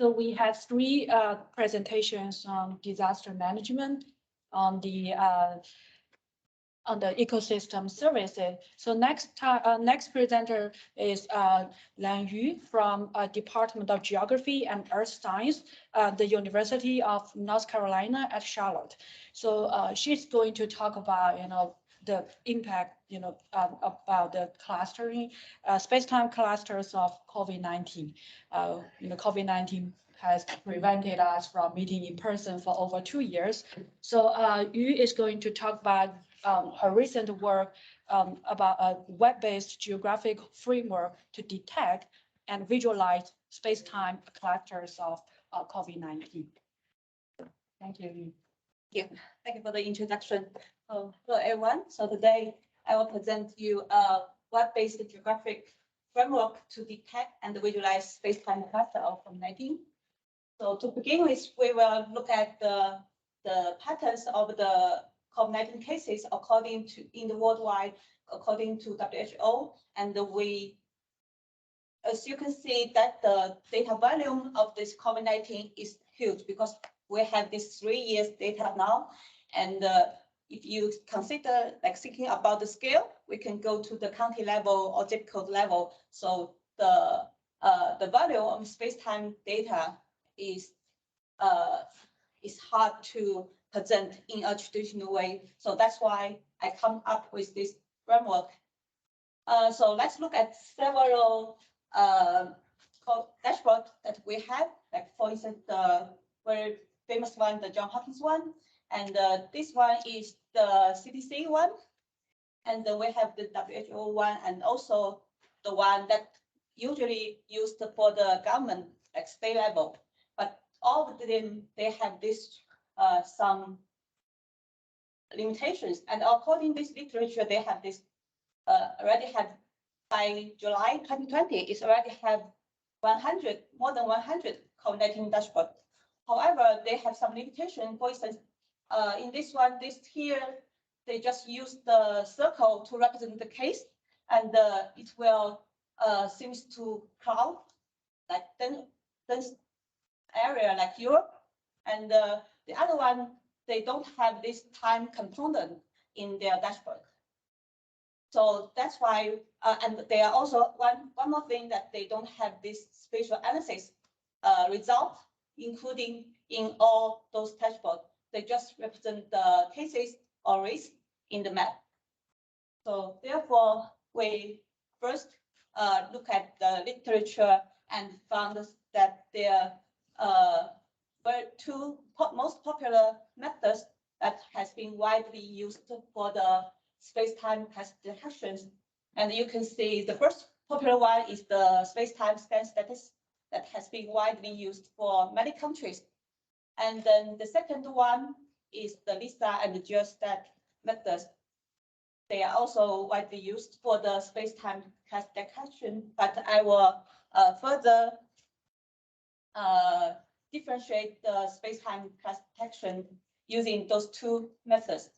So we had three presentations on disaster management, on the ecosystem services. So next presenter is Lan Yu from Department of Geography and Earth Science, the University of North Carolina at Charlotte. So she's going to talk about the impact about the clustering, space-time clusters of COVID-19. COVID-19 has prevented us from meeting in person for over 2 years. So Yu is going to talk about her recent work about a web-based geographic framework to detect and visualize space-time clusters of COVID-19. Thank you. Thank you for the introduction. Hello, everyone. So today I will present you a web-based geographic framework to detect and visualize space-time cluster of COVID-19. So to begin with, we will look at the patterns of the COVID-19 cases according to in the worldwide, according to WHO, and as you can see that the data volume of this COVID-19 is huge because we have this 3 years data now, and if you consider like thinking about the scale, we can go to the county level or zip code level. So the volume of space-time data is hard to present in a traditional way. So that's why I come up with this framework. So let's look at several dashboards that we have. Like for instance, the very famous one, the Johns Hopkins one, and this one is the CDC one, and we have the WHO one, and also the one that usually used for the government, like state level. But all of them, they have this some limitations, and according to this literature, they have this already have by July 2020, it's already have 100 more than 100 COVID-19 dashboard. However, they have some limitation. For instance, in this one, this here, they just use the circle to represent the case, and it will seems to cloud like dense area like Europe, and the other one, they don't have this time component in their dashboard. So that's why, and they are also one more thing that they don't have this spatial analysis result, including in all those dashboards. They just represent the cases or risk in the map. So therefore, we first look at the literature and found that there were two most popular methods that has been widely used for the space-time class detections. And you can see the first popular one is the space-time scan statistics that has been widely used for many countries. And then the second one is the LISA and the geostat methods. They are also widely used for the space-time class detection, but I will further differentiate the space-time class detection using those two methods.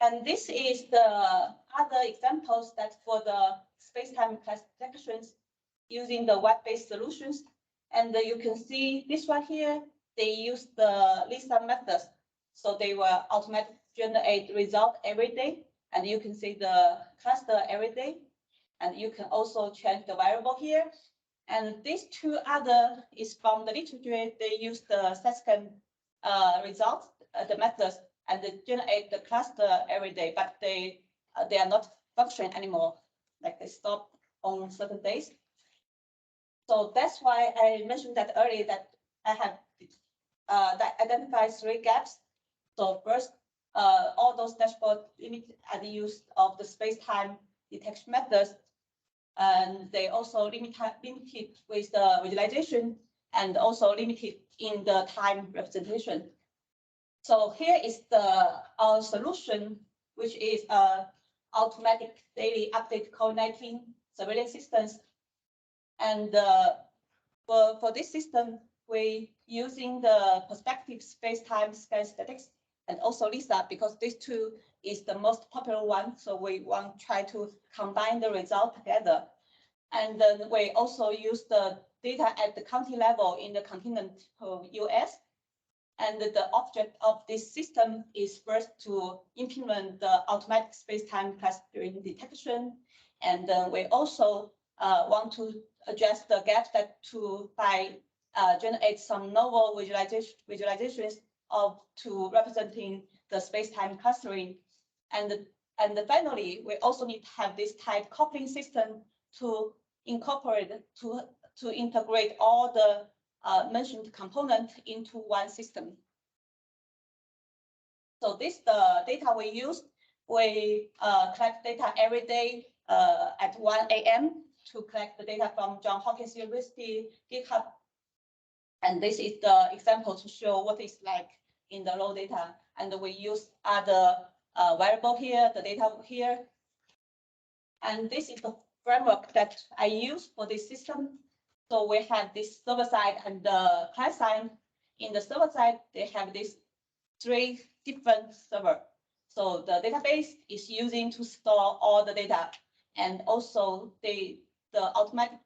And this is the other examples that for the space-time class detections using the web-based solutions. And you can see this one here, they use the LISA methods. So they will automatically generate result every day. And you can see the cluster every day. And you can also change the variable here. And these two other is from the literature. They use the SASCAN results, the methods, and they generate the cluster every day, but they are not functioning anymore. Like they stop on certain days. So that's why I mentioned that earlier that I have that identified 3 gaps. So first, all those dashboards limit at the use of the space-time detection methods, and they also limited with the visualization and also limited in the time representation. So here is our solution, which is automatic daily update COVID-19 surveillance systems. And for this system, we using the perspective space-time scan statistics and also LISA, because these two is the most popular one. So we want to try to combine the result together. And then we also use the data at the county level in the continent of US. And the object of this system is first to implement the automatic space-time clustering detection. And we also want to address the gap that by generate some novel visualizations to representing the space-time clustering. And finally, we also need to have this type coupling system to incorporate, to integrate all the mentioned component into one system. So this the data we use. We collect data every day at 1 a.m. to collect the data from Johns Hopkins University GitHub. And this is the example to show what it's like in the raw data. And we use other variable here, the data here. And this is the framework that I use for this system. So we have this server side and the client side. In the server side, they have these 3 different servers. So the database is using to store all the data, and also the automatic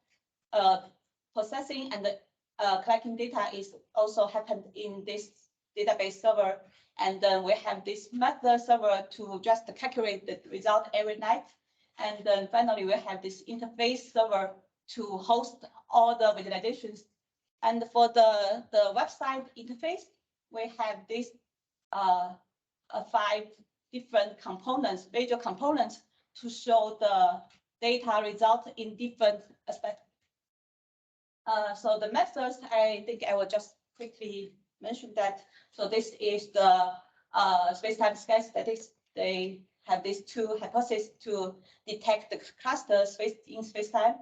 processing and the collecting data is also happened in this database server. And then we have this method server to just calculate the result every night. And then finally, we have this interface server to host all the visualizations. And for the website interface, we have this 5 different components, major components, to show the data result in different aspects. So the methods, I think I will just quickly mention that. So this is the space-time scan statistics. They have these 2 hypotheses to detect the cluster in space-time.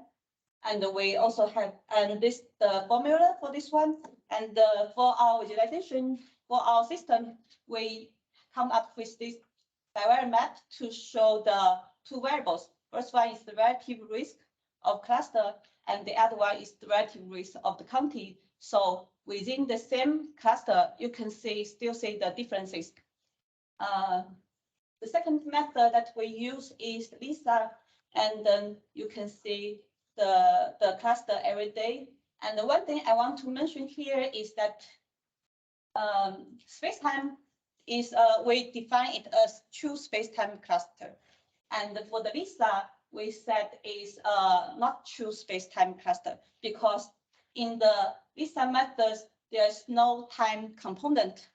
And we also have, and this the formula for this one. And for our visualization, for our system, we come up with this bivariate map to show the 2 variables. First one is the relative risk of cluster, and the other one is the relative risk of the county. So within the same cluster, you can still see the differences. The second method that we use is Lisa, and then you can see the cluster every day. And the one thing I want to mention here is that space-time is, we define it as true space-time cluster. And for the Lisa, we said is not true space-time cluster, because in the Lisa methods, there's no time component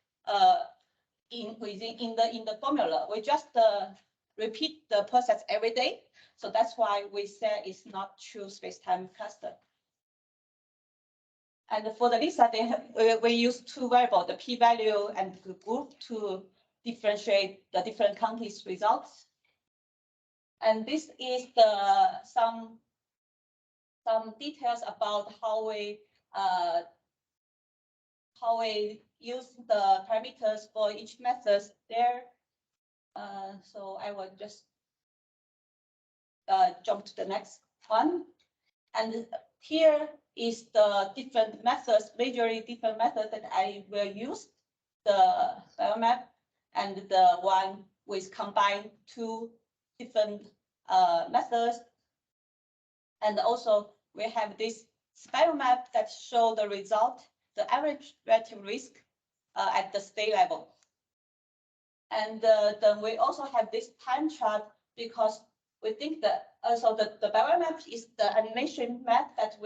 in the formula. We just repeat the process every day. So that's why we say it's not true space-time cluster. And for the Lisa, we use 2 variables, the p-value and the group, to differentiate the different counties' results. And this is some details about how we use the parameters for each method there. So I will just jump to the next one. And here is the different methods, majorly different methods that I will use, the biomap and the one with combined 2 different methods. And also we have this spiral map that show the result, the average relative risk at the state level. And then we also have this time chart, because we think that also the bioware map is the animation map that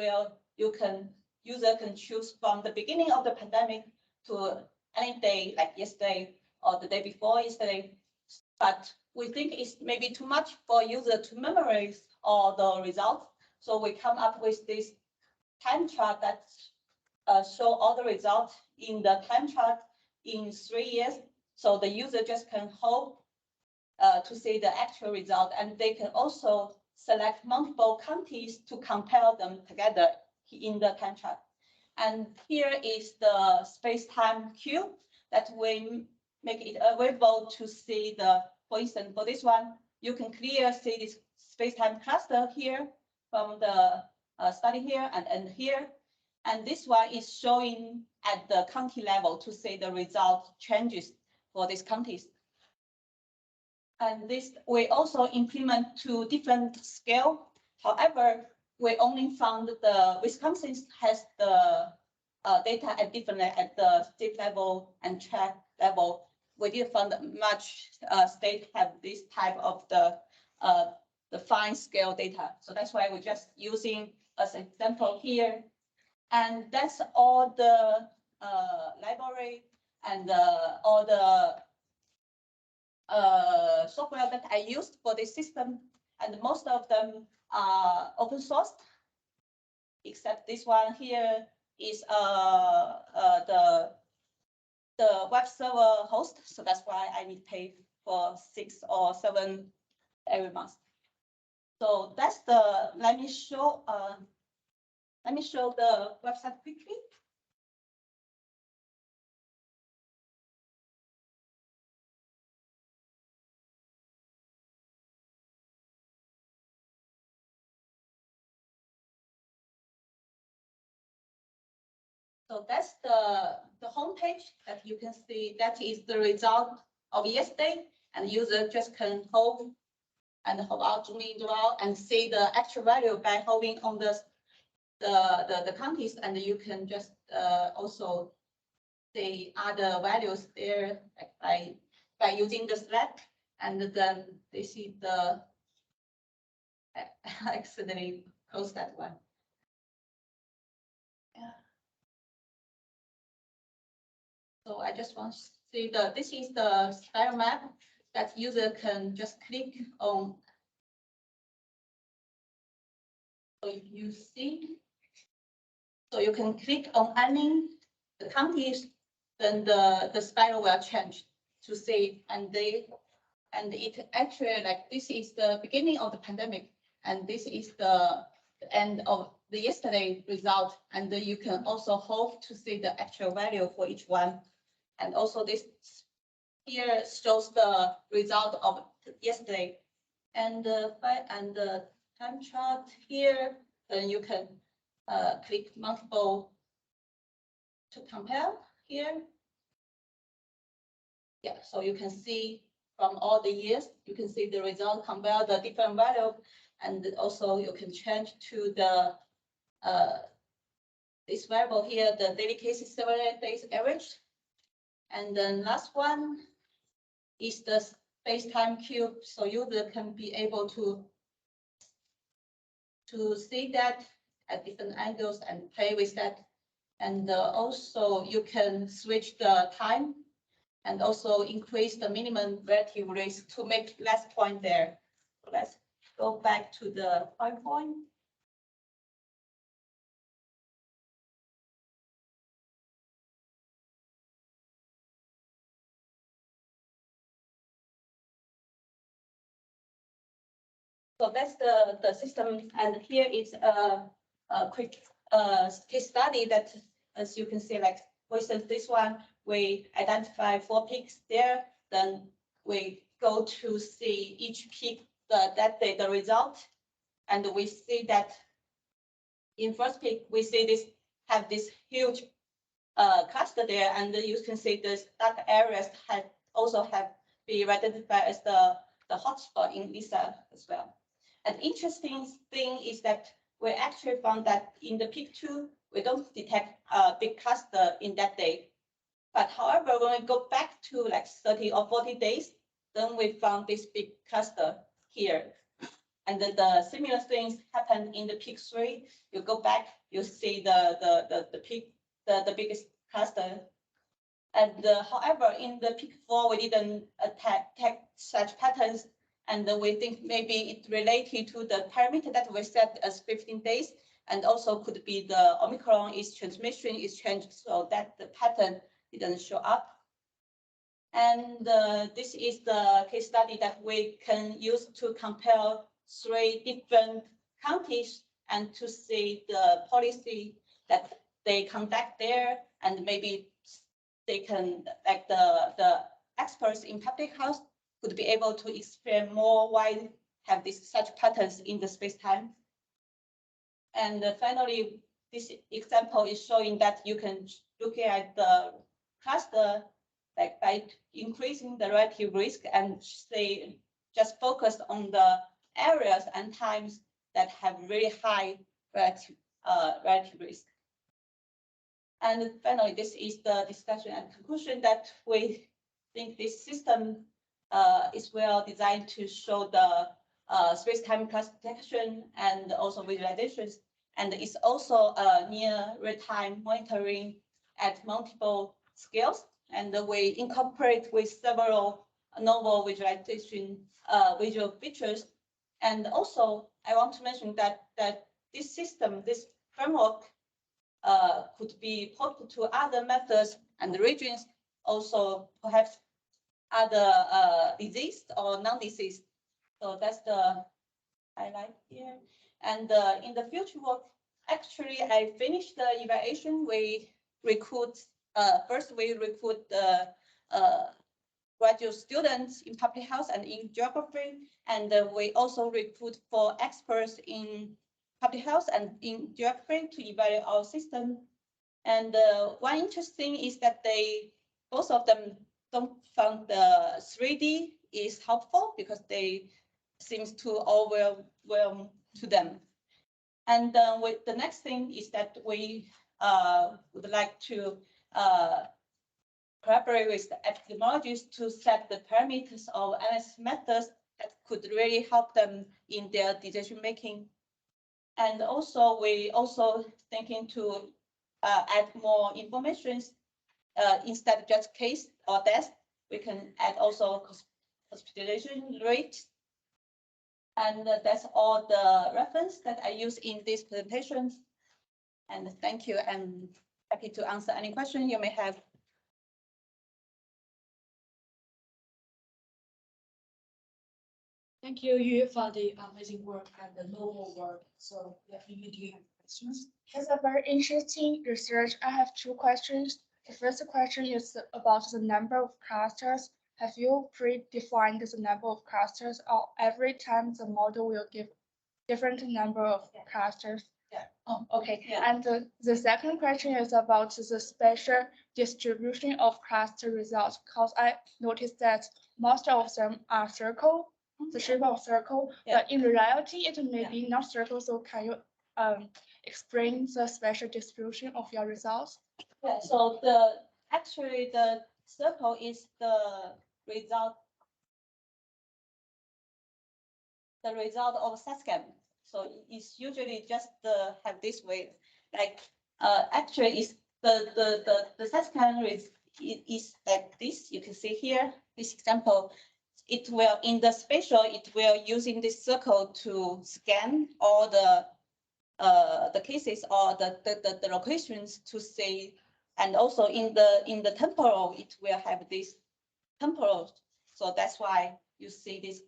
user can choose from the beginning of the pandemic to any day, like yesterday or the day before yesterday. But we think it's maybe too much for user to memorize all the results. So we come up with this time chart that show all the results in the time chart in 3 years. So the user just can hope to see the actual result, and they can also select multiple counties to compare them together in the time chart. And here is the space-time cube that we make it available to see for instance, for this one, you can clearly see this space-time cluster here from the study here and here. And this one is showing at the county level to see the result changes for these counties. And this we also implement to different scale. However, we only found the Wisconsin has the data at different at the state level and tract level. We didn't find much state have this type of the fine scale data. So that's why we're just using as an example here. And that's all the library and all the software that I used for this system. And most of them are open source, except this one here is the web server host. So that's why I need to pay for 6 or 7 every month. So that's the, let me show the website quickly. So that's the homepage that you can see. That is the result of yesterday, and user just can hold out, zoom in, zoom out, and see the actual value by holding on the counties, and you can just also see other values there by using the select, and then they see the I accidentally close that one. Yeah. So I just want to see this is the spiral map that user can just click on. So if you see, so you can click on any the counties, then the spiral will change to see, and it actually, like, this is the beginning of the pandemic, and this is the end of the yesterday result, and you can also hope to see the actual value for each one. And also this here shows the result of yesterday, and the time chart here, then you can click multiple to compare here. Yeah, so you can see from all the years, you can see the result, compare the different value, and also you can change to the this variable here, the daily cases 7 days average. And then last one is the space-time cube, so user can be able to see that at different angles and play with that. And also you can switch the time and also increase the minimum relative risk to make less point there. So let's go back to the PowerPoint. So that's the system, and here is a quick case study that, as you can see, like for instance, this one, we identify 4 peaks there, then we go to see each peak that day the result, and we see that in first peak we see this have this huge cluster there, and you can see the dark areas also have been identified as the hotspot in Lisa as well. An interesting thing is that we actually found that in the peak 2, we don't detect a big cluster in that day. But however, when we go back to like 30 or 40 days, then we found this big cluster here. And then the similar things happen in the peak 3. You go back, you see the peak, the biggest cluster. And however, in the peak 4, we didn't detect such patterns. And we think maybe it related to the parameter that we set as 15 days, and also could be the Omicron is transmission is changed so that the pattern didn't show up. And this is the case study that we can use to compare 3 different counties and to see the policy that they conduct there, and maybe they can, like the experts in public health could be able to explain more why have this such patterns in the space-time. And finally, this example is showing that you can look at the cluster like by increasing the relative risk and say just focus on the areas and times that have really high relative risk. And finally, this is the discussion and conclusion that we think this system is well designed to show the space-time classification and also visualizations, and it's also near real-time monitoring at multiple scales. And we incorporate with several novel visualization visual features. And also, I want to mention that this system, this framework, could be ported to other methods and regions, also perhaps other diseased or non-diseased. So that's the highlight here. And in the future work, actually, I finished the evaluation. We recruit, first we recruit the graduate students in public health and in geography. And we also recruit for experts in public health and in geography to evaluate our system. And one interesting is that both of them don't find the 3D is helpful because they seems to overwhelm to them. And the next thing is that we would like to collaborate with the epidemiologists to set the parameters of analysis methods that could really help them in their decision making. And also, we also thinking to add more information instead of just case or death. We can add also hospitalization rate. And that's all the reference that I use in these presentations. And thank you. I'm happy to answer any question you may have. Thank you, Yu, for the amazing work and the novel work. So definitely, do you have questions? It's a very interesting research. I have two questions. The first question is about the number of clusters. Have you predefined the number of clusters, or every time the model will give different number of clusters? Yeah. Oh, okay. Yeah. And the second question is about the spatial distribution of cluster results, because I noticed that most of them are circle, the shape of circle, Yeah. but in reality, it may be not circle. So can you explain the spatial distribution of your results? Yeah, so actually the circle is the result of SAT-scan. So it's usually just have this way. Like actually is the SAT-scan is like this. You can see here this example. It will in the spatial, it will using this circle to scan all the cases or the locations to see, and also in the temporal, it will have this temporal. So that's why you see this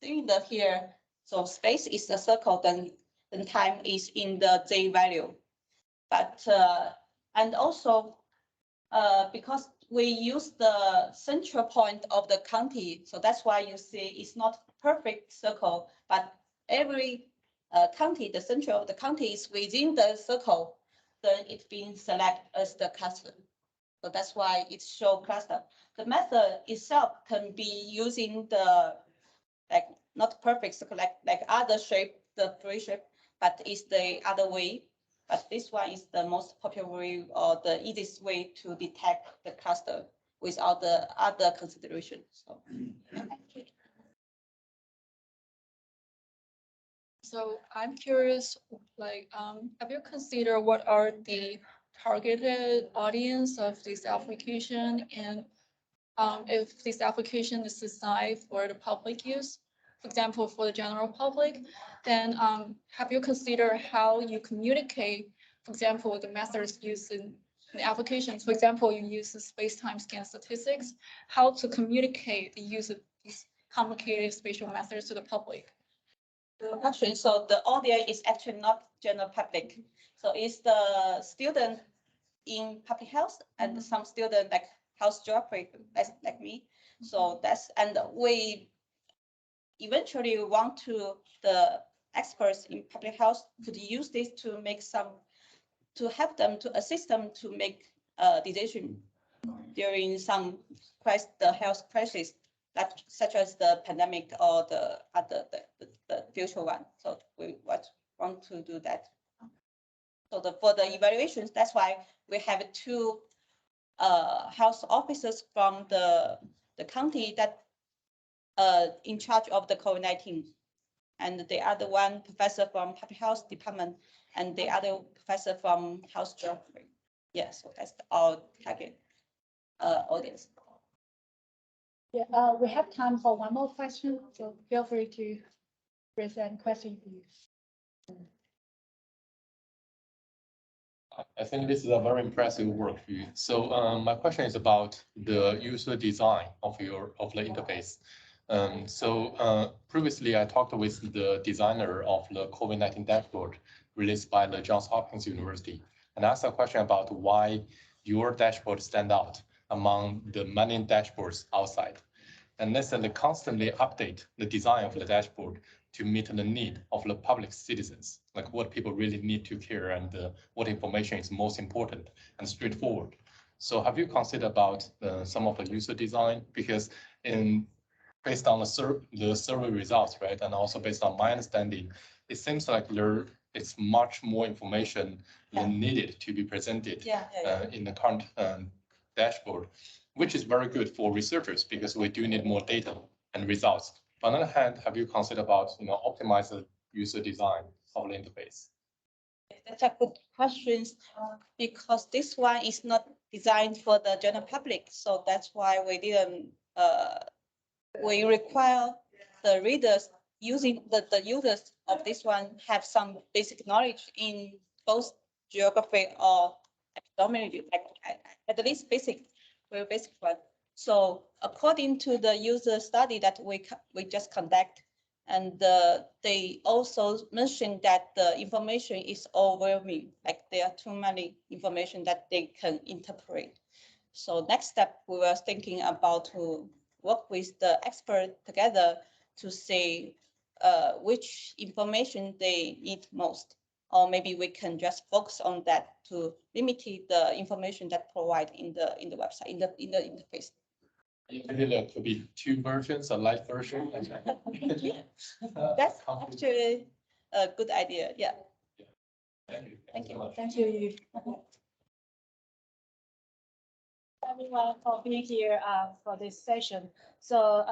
cylinder here. So space is the circle, then time is in the Z value. But and also because we use the central point of the county, so that's why you see it's not perfect circle, but every county, the center of the county is within the circle, then it's being selected as the cluster. So that's why it show cluster. The method itself can be using the like not perfect circle like other shape, the free shape, but it's the other way. But this one is the most popular way or the easiest way to detect the cluster without the other consideration. So. So I'm curious, have you considered what are the targeted audience of this application, and if this application is designed for the public use, for example, for the general public, then have you considered how you communicate, for example, the methods used in the applications? For example, you use the space-time scan statistics, how to communicate the use of these complicated spatial methods to the public? Actually, so the audience is actually not general public. So it's the student in public health and some student like health geography, like me. So that's, and we eventually want the experts in public health could use this to make to help them, to assist them to make a decision during some the health crisis, such as the pandemic or the future one. So we want to do that. So for the evaluations, that's why we have two health officers from the county that in charge of the COVID-19. And the other one professor from public health department and the other professor from health geography. Yeah, so that's our target audience. Yeah, we have time for one more question, so feel free to present question. I think this is a very impressive work for you. So my question is about the user design of the interface. Previously I talked with the designer of the COVID-19 dashboard released by the Johns Hopkins University, and asked a question about why your dashboard stand out among the many dashboards outside. And they said they constantly update the design of the dashboard to meet the need of the public citizens, like what people really need to care and what information is most important and straightforward. So have you considered about some of the user design? Because based on the survey results, right, and also based on my understanding, it seems like there is much more information than needed to be presented in the current dashboard, which is very good for researchers because we do need more data and results. On the other hand, have you considered about optimize the user design of the interface? That's a good question because this one is not designed for the general public, so that's why we didn't. We require the readers using the users of this one have some basic knowledge in both geography or epidemiology, like at least very basic one. So according to the user study that we just conduct, and they also mentioned that the information is overwhelming, like there are too many information that they can interpret. So next step, we were thinking about to work with the expert together to see which information they need most, or maybe we can just focus on that to limit the information that provide in the website in the interface. Maybe there could be two versions, a light version. That's actually a good idea. Yeah. Thank you. Thank you. So much. Thank you. Everyone for being here for this session. So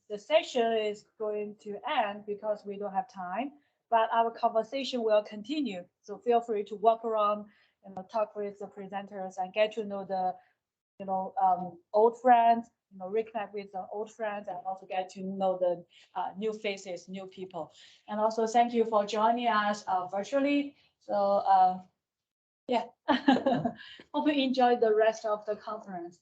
the session is going to end because we don't have time, but our conversation will continue. So feel free to walk around and talk with the presenters and get to know the old friends, reconnect with the old friends, and also get to know the new faces, new people. And also thank you for joining us virtually. So yeah, hope you enjoy the rest of the conference.